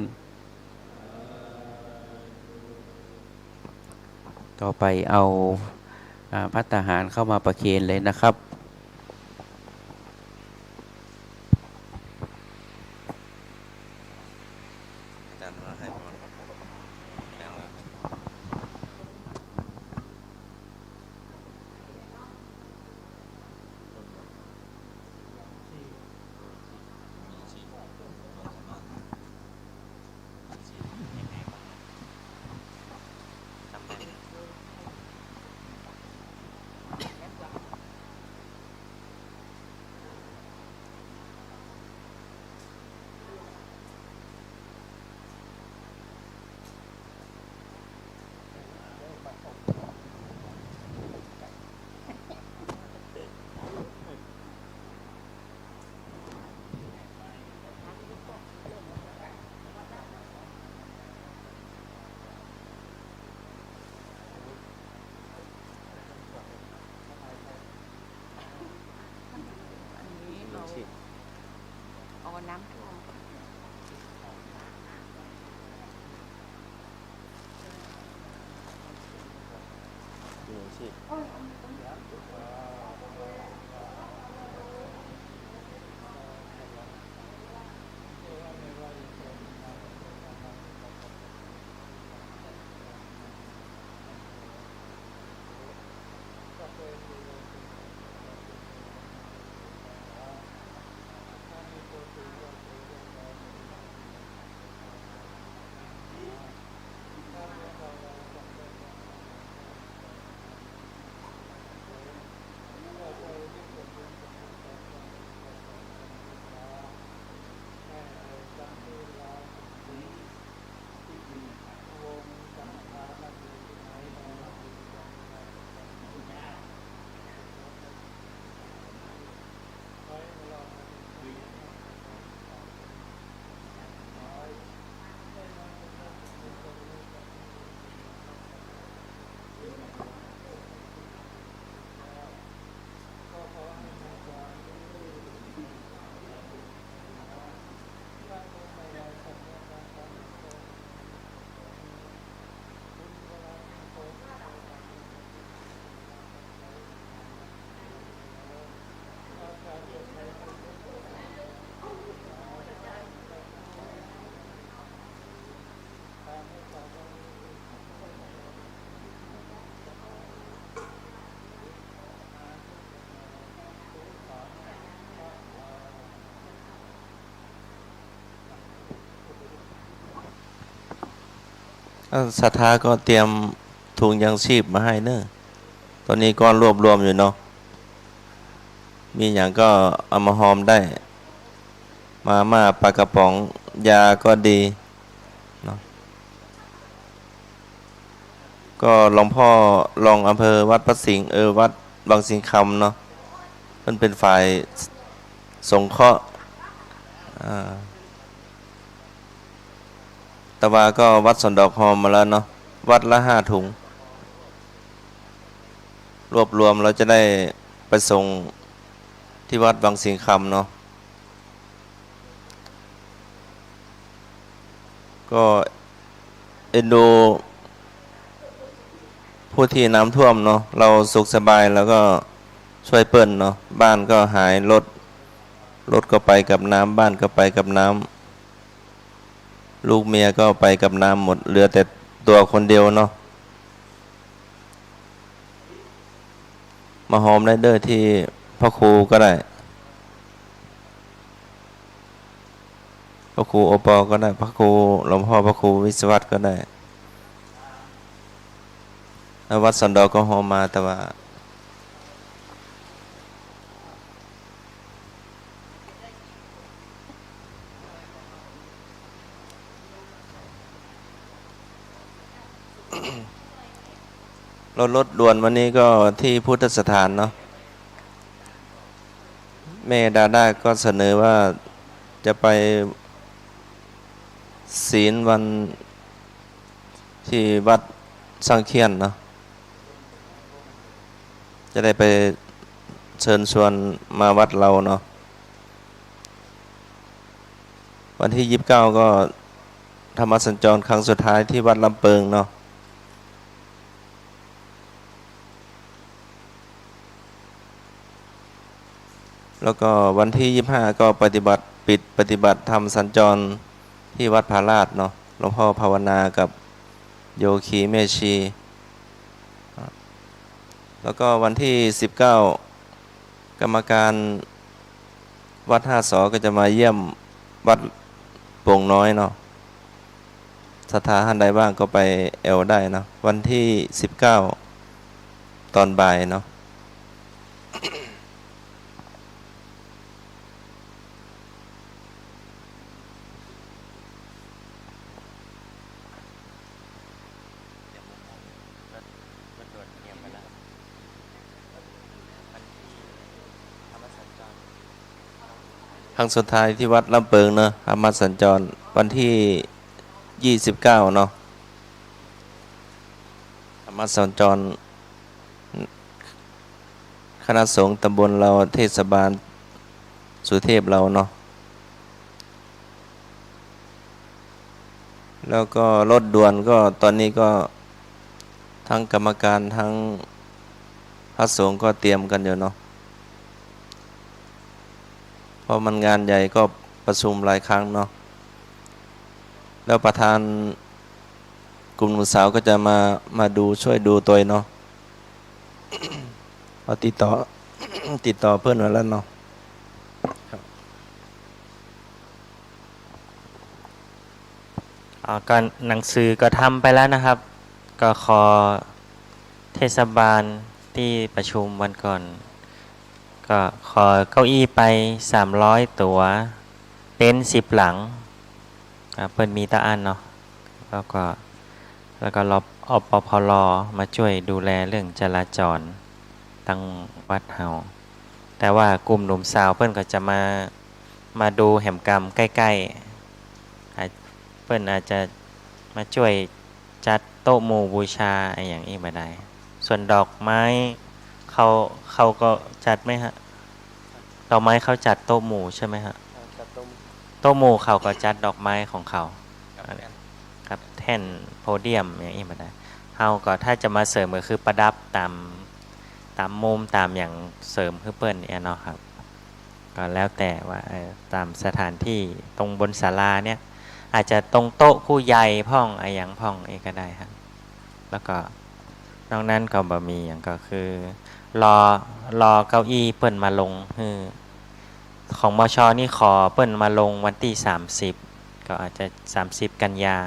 ต่อไปเอาภัตตาหารเข้ามาประเคนเลยนะครับน้ำท่วม ข ถ้าศรัทธาก็เตรียมถุงยังชีพมาให้เนอะตอนนี้ก็รวบรวมอยู่เนาะมีอย่างก็เอามาหอมได้มาม่าปลากระป๋องยาก็ดีเนาะก็หลวงพ่อรองอำเภอวัดพระสิงห์วัดบางสิงห์คำเนาะเพิ่นเป็นฝ่ายสงเคราะห์แต่ว่าก็วัดสนดอกหอมมาแล้วเนาะวัดละ5 ถุงรวบรวมเราจะได้ไปส่งที่วัดบางสิงห์คำเนาะก็เอ็นดูผู้ที่น้ำท่วมเนาะเราสุขสบายแล้วก็ช่วยเปิ้นเนาะบ้านก็หายรถก็ไปกับน้ำบ้านก็ไปกับน้ำลูกเมียก็ไปกับน้ำหมดเหลือแต่ตัวคนเดียวเนาะมาหอมได้เด้อที่พ่อครูก็ได้พ่อครูโอปอก็ได้พ่อครูหลวงพ่อพ่อครูวิศวัตก็ได้วัดสันดอกก็หอมมาแต่ว่ารถด่วนวันนี้ก็ที่พุทธสถานเนาะแม่ดาด้าก็เสนอว่าจะไปศีลวันที่วัดสังเขียนเนาะจะได้ไปเชิญชวนมาวัดเราเนาะวันที่29ก็ธรรมสัญจรครั้งสุดท้ายที่วัดลำเปิงเนาะแล้วก็วันที่25ก็ปฏิบัติธรรมสัญจรที่วัดผาลาดเนาะหลวงพ่อภาวนากับโยคีแม่ชีแล้วก็วันที่19กรรมการวัดท่าสอก็จะมาเยี่ยมวัดโป่งน้อยเนาะศรัทธาท่านใดบ้างก็ไปแอลได้เนาะวันที่19ตอนบ่ายเนาะครั้งสุดท้ายที่วัดลำเปิงเนาะธรรมสัญจรวันที่29เนาะธรรมสัญจรคณะสงฆ์ตำบลเราเทศบาลสุเทพเราเนาะแล้วก็รถด่วนก็ตอนนี้ก็ทั้งกรรมการทั้งพระสงฆ์ก็เตรียมกันอยู่เนาะเพราะมันงานใหญ่ก็ประชุมหลายครั้งเนาะแล้วประธานกลุ่มหนุ่มสาวก็จะมาดูช่วยดูตัวเนาะเอาติดต่อเพื่อนไว้แล้วเนาะก็หนังสือก็ทำไปแล้วนะครับก็ขอเทศบาลที่ประชุมวันก่อนก็ขอเก้าอี้ไป300 ตัวเต็นท์10 หลังเพิ่นมีตาอันเนาะแล้วก็รออปพลมาช่วยดูแลเรื่องจราจรตั้งวัดเฮาแต่ว่ากลุ่มหนุ่มสาวเพิ่นก็จะมาดูแหมกรรมใกล้ๆเพิ่นอาจจะมาช่วยจัดโต๊ะหมู่บูชาอะไรอย่างนี้มาได้ส่วนดอกไม้เขาก็จัดไหมฮะดอกไม้เขาจัดโต๊ะหมู่ใช่ไหมฮะโต๊ะหมู่เขาก็จัดดอกไม้ของเขาครับแท่นโพเดียมอย่างนี้มาได้เฮาก็ถ้าจะมาเสริมก็คือประดับตามมุมตามอย่างเสริมคือเปิ้ลเนี่ยเนาะครับก็แล้วแต่ว่าตามสถานที่ตรงบนศาลาเนี่ยอาจจะตรงโต๊ะผู้ใหญ่พ่องอะไรอย่างพ่องเองก็ได้ครับแล้วก็นอกนั้นก็บะมีอย่างก็คือรอเก้าอี้เปิ้นมาลงของมชนี่ขอเปิ้นมาลงวันที่30ก็อาจจะ30 กันยา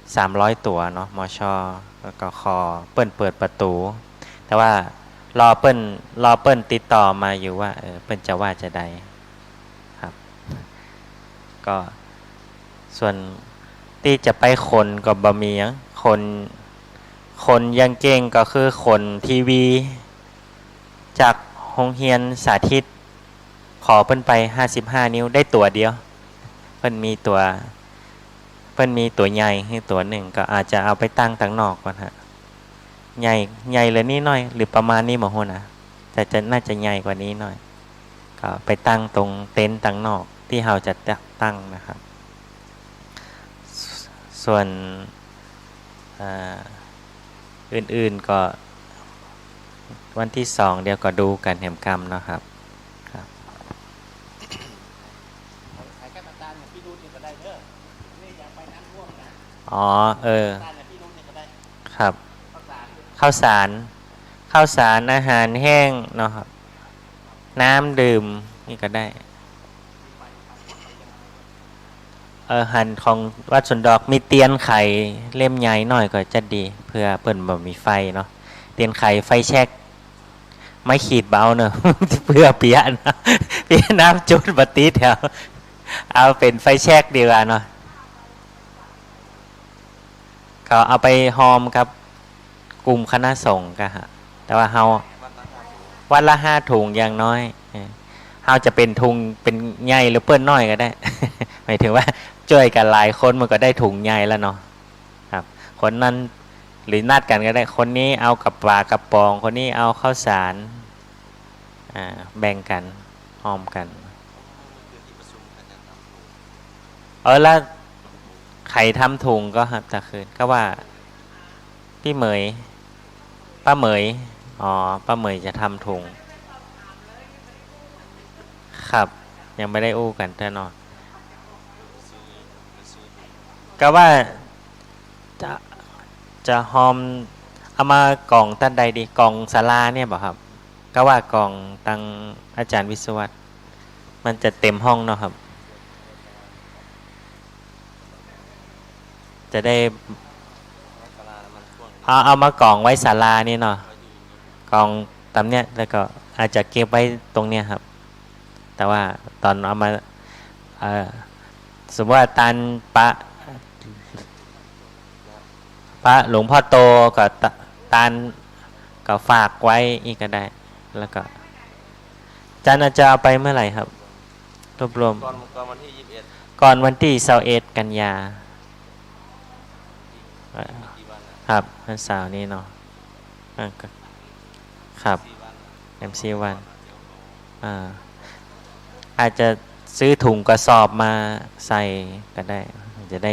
300ตัวเนาะมชแล้วก็คอเปิ้นเปิดประตู แต่ว่ารอเปิ้นติดต่อมาอยู่ว่าเปิ้นจะว่าจะใดครับ ก็ส่วนที่จะไปคนก็บ่มีหยังคนยังเก่งก็คือคนทีวี จากโรงเรียนสาธิตขอเปิ้นไป55 นิ้วได้ตัวเดียวเปิ้นมีตัวใหญ่ให้ตัวหนึ่งก็อาจจะเอาไปตั้งต่างนอกก่อนฮะใหญ่เลยนี่หน่อยหรือประมาณนี้บ่ฮู้นะแต่จะน่าจะใหญ่กว่านี้หน่อยก็ไปตั้งตรงเต็นท์ต่างนอกที่เราจะตั้งนะครับส่วนอื่นๆก็วันที่2เดี๋ยวก็ดูกันแหมกรรมเนาะครับอ๋อครับข้าวสารอาหารแห้งเนาะครับน้ำดื่มนี่ก็ได้หันของวัดสวนดอกมีเตียนไข่เล่มใหญ่หน่อยก็จะดีเพื่อเปิ่นบ่มีไฟเนาะเตียนไข่ไฟแช็กไม่ขีดเบาเนอะ เพื่อเปียนะเปียน้ำจุดบัติแถวเอาเป็นไฟแช็กดีกว่าเนาะก็เอาไปหอมครับกลุ่มคณะสงฆ์ก็ฮะแต่ว่าเฮาวันละ5 ถุงอย่างน้อยเฮาจะเป็นถุงเป็นใหญ่หรือเปิ้นน้อยก็ได้ หมายถึงว่าช่วยกันหลายคนมันก็ได้ถุงใหญ่แล้วเนาะครับคนนั้นหรือนัดกันก็ได้คนนี้เอากับปลากระป๋องคนนี้เอาข้าวสารแบ่งกันหอมกันแล้วใครทำถุงก็ครับตะคืนก็ว่าพี่เหมยป้าเหมยป้าเหมยจะทำถุงครับยังไม่ได้อู้กันแต่นอนก็ว่าจะหอมเอามากล่องตั้นใดดีกล่องศาลาเนี่ยบอกครับก็ว่ากล่องตังอาจารย์วิศวัตมันจะเต็มห้องเนาะครับจะได้เอามากล่องไว้ศาลานี่เนาะกล่องตามเนี้ยแล้วก็อาจจะเก็บไว้ตรงเนี้ยครับแต่ว่าตอนเอามาสมมติว่าตันปะหลวงพ่อโตกับตันก็ฝากไว้อีกก็ได้แล้วก็จันจะเอาไปเมื่อไหร่ครับรวบรวมก่อนวันที่21ก่อนวันที่21 กันยาครับวันเสาร์นี้เนาะครับMC1อาจจะซื้อถุงกระสอบมาใส่ก็ได้จะได้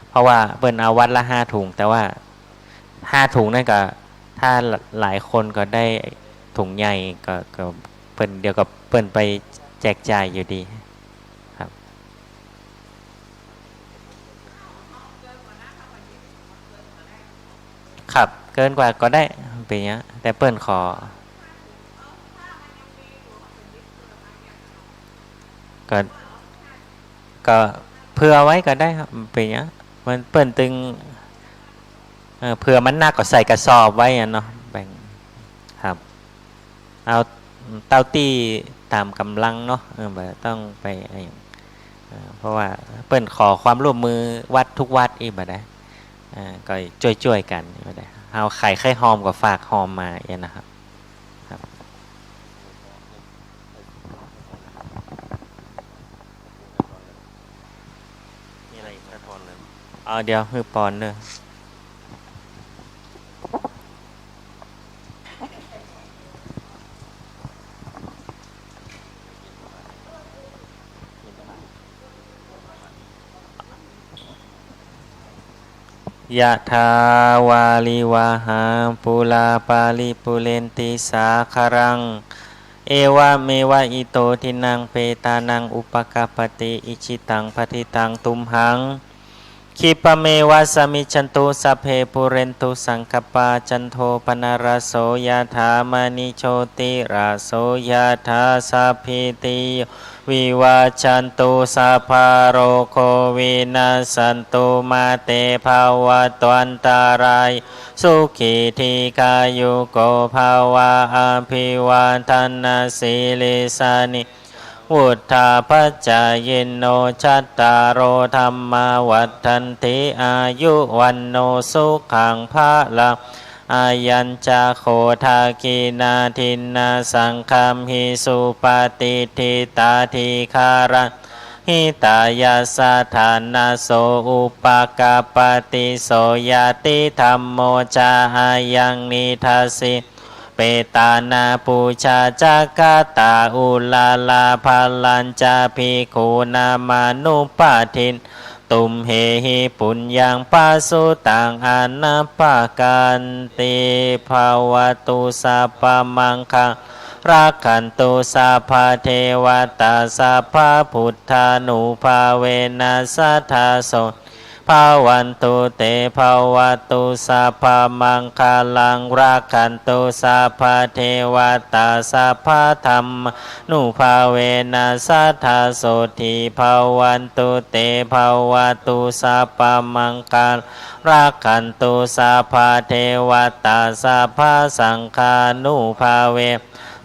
เพราะว่าเปิ้นเอาวัดละ5 ถุงแต่ว่า5 ถุงนั่นก็ถ้าหลายคนก็ได้ถุงใหญ่ก็เปิ้นเดียวกับเปิ้นไปแจกจ่ายอยู่ดีครับครับเกินกว่าก็ได้เป็นอย่างนี้แต่เปิ้นขอก็เผื่อไว้ก็ได้ครับเป็นอย่างนี้มันเปิ้นตึงเผื่อมันหนักก็ใส่กระสอบไว้เนาะแบ่งครับเอาเต้าตี้ตามกำลังเนาะต้องไปเพราะว่าเปิ้นขอความร่วมมือวัดทุกวัดอีกบ่ได้ก็ช่วยกันบ่ได้เอาไข่ไข่หอมกับฝากหอมมาอย่างนะครับมีอะไรอีกนะทอนเลยเดี๋ยวคือปอนเนอะยะถาวาลิวาหาปุลาปาลิปุเรนติสาคารังเอวะเมวะอิโตทินังเปตานังอุปกาปติอิชิตังปฏิตังตุมหังคิปะเมวะสมิจันตุสัพเพปุเรนตุสังคปาจันโทปนารโสยะถามณิโชติราโสยะถาสัพพิติ วิวาชันตุสัพพะโรโควินาสันตุมาเตภาวะตวันตารายสุขีทีกายุโกภาวะอภิวาทนาสีลิสานิวุฒาปัจจายโนชัตตารโอธรรมาวัฏันติอายุวันโนสุขังภะลังอายัญจาโคทากีนาทินนาสังคัมหิสุปฏิทิตาทิคาระหิตายาสถานาโสอุปกาปติโสยติธรรมโมจาอายังนิทัสสิเปตานาปูชาจากาตาอุลาลาภาลัญจาภิกขุนามานุปาทินตุมเหหิปุญญังปัสสุตังอนัปปะกันติภาวตุสัพพมังคังรักขันตุสัพพเทวตาสัพพพุทธานุภาเวนัสสัทธาโสภาวันตุเตภาวตุสัพพมังคลังรักขันตุสัพพเทวตาสัพพธรรมนุภาเวนัสสัทธาโสทิภาวันตุเตภาวตุสัพพมังครักขันตุสัพพเทวตาสัพพสังฆานุภาเว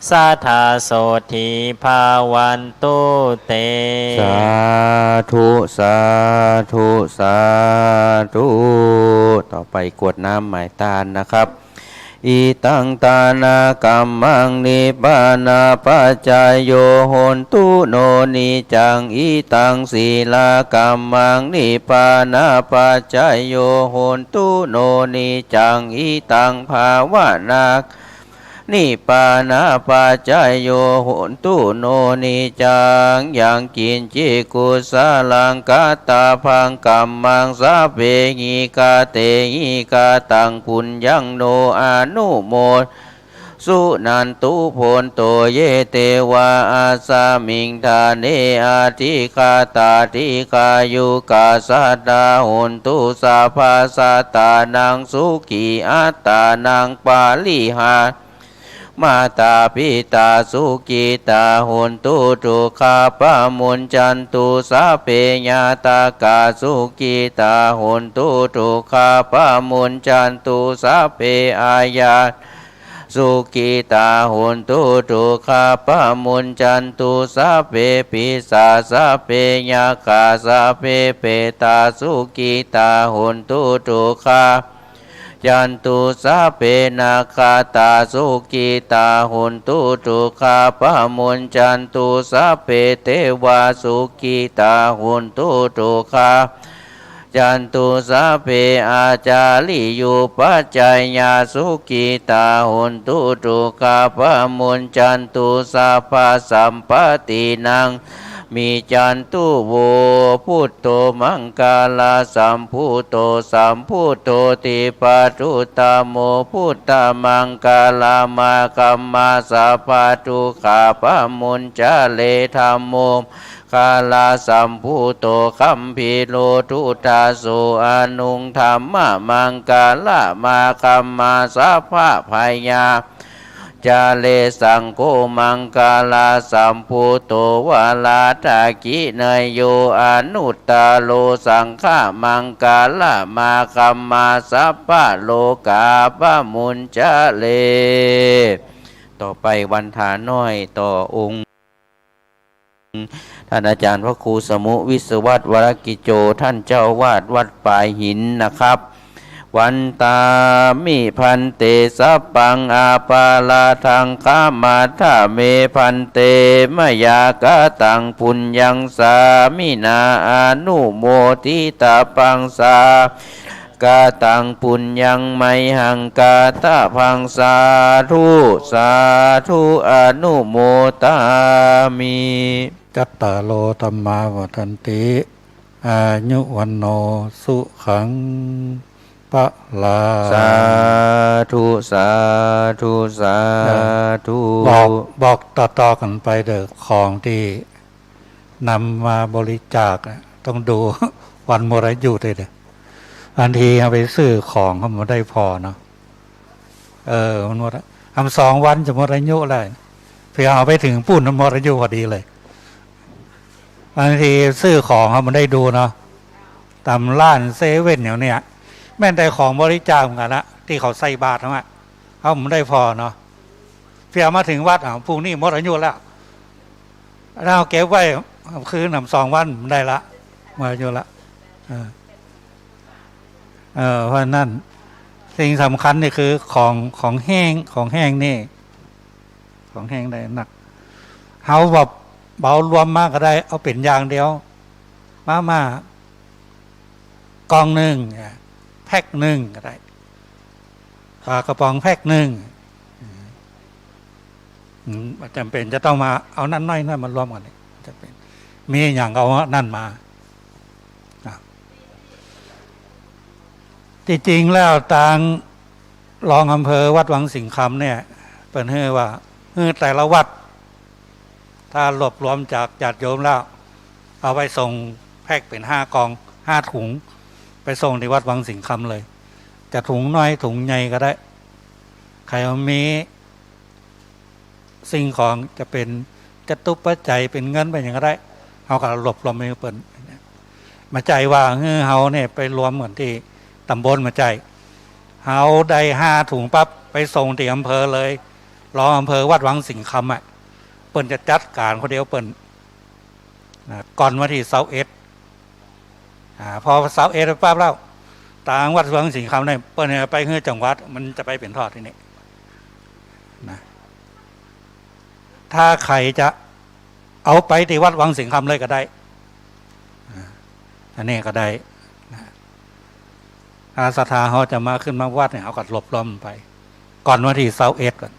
สัทธาโสทิภาวันตุเตสาธุสาธุสาธุต่อไปกรวดน้ำหมายตาลนะครับอิตังตานากัมมังนิปานาปัจจายโยโหนตุโนนิจังอิตังศีลากัมมังนิปานาปัจจายโยโหนตุโนนิจังอิตังภาวนานิปานาปัจจายโยโหนตุโนนิจังยังกินจิกุสาลังกาตาพังกัมมังสาเปหิกาเตหิกาตังปุญญังโนอนุโมสุนันตุโพนโตเยเตวะอาสามิงทาเนอาทิคาตาทิคายุกาสัตตาโหนตุสัพพสัตตานังสุขีอัตตานังปาลิหามาตาปิตาสุกิตาโหนตุทุกขาปะมุนจันตุสัพเพญาตากาสุกิตาโหนตุทุกขาปะมุนจันตุสัพเพอายาสุกิตาโหนตุทุกขาปะมุนจันตุสัพเพปิสาสัพเพญาคาสัพเพเปตาสุกิตาโหนตุทุกขายันตุสัพเพนาคาตาสุกิตาโหนตุทุกขาปะมุนจันตุสัพเพเทวาสุกิตาโหนตุทุกขาจันตุสัพเพอาจาริยุปัจจายาสุกิตาโหนตุทุกขาปะมุนจันตุสัพพสัมปตินังมีจันตุโวพุทโธมังกาลาสัมพุทโธสัมพุทโธติปัจจุตโมพุทธมังกาลามาคัมมาสัพพทุกขาปะมุนจเลธัมโมกาลาสัมพุทโธคัมภีโลทุตาโสอนุงธรรมมังกาลามาคัมมาสัพพพายาจาเลสังโฆมังกาลาสัมพุทโตวาลาทากิเนยโยอนุตตาโลสังฆามังกาลามาคัมมาสัพพะโลกาปะมุนจเลต่อไปวันทาน้อยต่อองค์ท่านอาจารย์พระครูสมุวิศวัตวรกิจโจท่านเจ้าวาดวัดปลายหินนะครับวันตามิพันเตสัพปังอาปาลาทังขามาธาเมพันเตมยากะตังปุญญังสามินาอนุโมทิตาปังสากาตังปุญญังไมหังกาตาพังสาธุสาธุอนุโมตามิจัตตาโลธัมมาวัฏันติอายุวันโนสุขังปะลาสาธุสาธุสาธุบอกต่อกันไปเด้อของที่นำมาบริจาคต้องดูวันมรยุเลยเด้ออันทีเอาไปซื้อของเขาไม่ได้พอเนาะมันหมดทำ2 วันจะมรยุเลยเพื่อเอาไปถึงปุ่นมรยุพอดีเลย บางทีซื้อของเขามันได้ดูเนาะตามร้านเซเว่นเนี่ยแม่นแต่ของบริจาคเหมือนกันละที่เขาใส่บาตรทั้งนั้นเขามันได้พอเนาะเพียมาถึงวัดพรุ่งนี้หมดอายุแล้วเราเก็บไว้คืน2 วันมันได้ละหมดอายุละเพราะนั่นสิ่งสำคัญนี่คือของแห้งนี่ของแห้งได้หนักเขาแบบเบารวมมากก็ได้เอาเป็นอย่างเดียวมากองหนึ่งแพ็คหนึ่งก็ได้ปลากระป๋องแพ็คหนึ่งจำเป็นจะต้องมาเอานั่นน้อยนั่นมารวมกันจะเป็นมีอย่างเอานั่นมาจริงๆแล้วทางรองอำเภอวัดวังสิงคำเนี่ยเป็นเฮือว่าแต่ละวัดถ้ารวบรวมจากญาติโยมแล้วเอาไปส่งแพ็คเป็น5 กอง 5 ถุงไปส่งที่วัดวังสิงคำเลยจะถุงน้อยถุงใหญ่ก็ได้ใครมีสิ่งของจะเป็นจตุปัจจัยเป็นเงินไปอย่างก็ได้เขาก็รวบรวมมือเปิ่นมาใจว่าเขาเนี่ยไปรวมเหมือนที่ตำบลมาใจเขาได้5 ถุงปั๊บไปส่งที่อำเภอเลยรองอำเภอวัดวังสิงคำเปิ่นจะจัดการคนเดียวเปิ่นก่อนวันที่21พอ21ปั๊บแล้วต่างวัดวังสิงคำเนี่ยเปิ่นไปเฮือจังหวัดมันจะไปเป็นทอดที่นี่นะถ้าใครจะเอาไปที่วัดวังสิงคำเลยก็ได้อันนี้ก็ได้ถ้าศรัทธาเขาจะมาขึ้นมาวัดเนี่ยเอากัดหลบล้อมไปก่อนวันที่21ก่อน